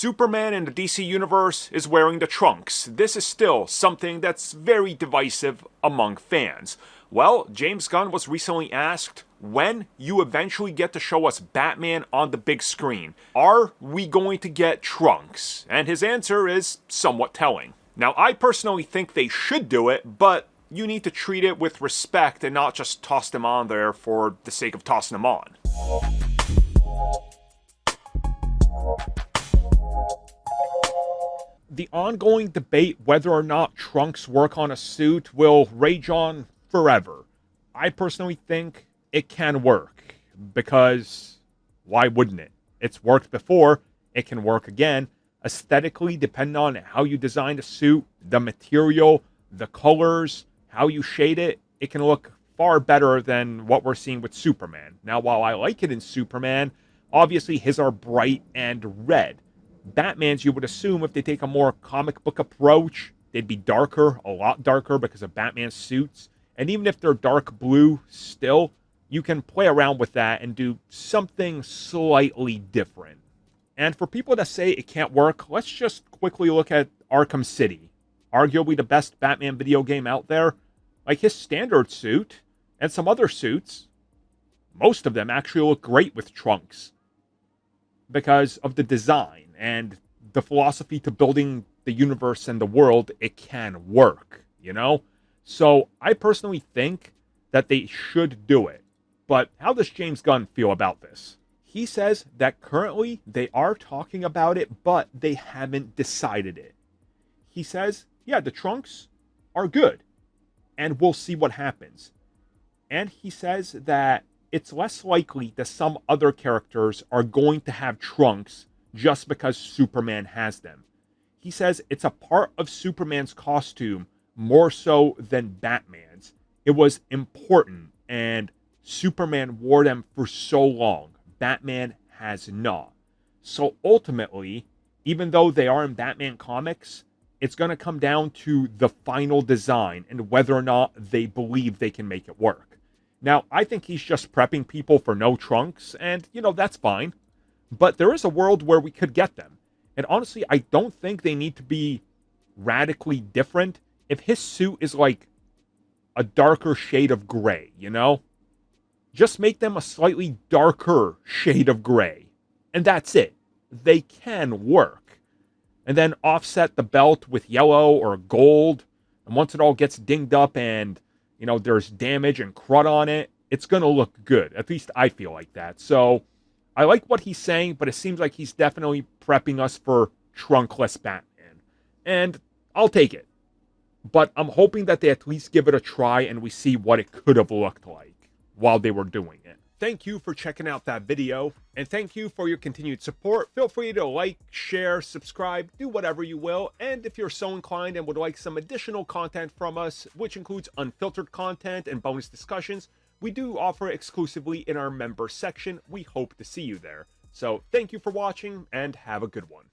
Superman in the DC universe is wearing the trunks. This is still something that's very divisive among fans. Well, James Gunn was recently asked, when you eventually get to show us Batman on the big screen, are we going to get trunks? And his answer is somewhat telling. Now, I personally think they should do it, but you need to treat it with respect and not just toss them on there for the sake of tossing them on. The ongoing debate whether or not trunks work on a suit will rage on forever. I personally think it can work, because why wouldn't it? It's worked before, it can work again. Aesthetically, depending on how you design a suit, the material, the colors, how you shade it, it can look far better than what we're seeing with Superman. Now, while I like it in Superman, obviously his are bright and red. Batman's, you would assume, if they take a more comic book approach, they'd be darker, a lot darker, because of Batman's suits. And even if they're dark blue still, you can play around with that and do something slightly different. And for people that say it can't work, let's just quickly look at Arkham City. Arguably the best Batman video game out there. Like, his standard suit and some other suits, most of them actually look great with trunks, because of the design and the philosophy to building the universe and the world. It can work, you know? So I personally think that they should do it. But how does James Gunn feel about this? He says that currently they are talking about it, but they haven't decided it. He says, yeah, the trunks are good, and we'll see what happens. And he says that it's less likely that some other characters are going to have trunks just because Superman has them. He says it's a part of Superman's costume more so than Batman's. It was important, and Superman wore them for so long. Batman has not. So ultimately, even though they are in Batman comics, it's going to come down to the final design and whether or not they believe they can make it work. Now, I think he's just prepping people for no trunks, and, you know, that's fine. But there is a world where we could get them. And honestly, I don't think they need to be radically different. If his suit is like a darker shade of gray, you know? Just make them a slightly darker shade of gray. And that's it. They can work. And then offset the belt with yellow or gold. And once it all gets dinged up and, you know, there's damage and crud on it, it's going to look good. At least I feel like that. So I like what he's saying, but it seems like he's definitely prepping us for trunkless Batman. And I'll take it. But I'm hoping that they at least give it a try and we see what it could have looked like while they were doing it. Thank you for checking out that video, and thank you for your continued support. Feel free to like, share, subscribe, do whatever you will, and if you're so inclined and would like some additional content from us, which includes unfiltered content and bonus discussions, we do offer exclusively in our member section. We hope to see you there. So thank you for watching, and have a good one.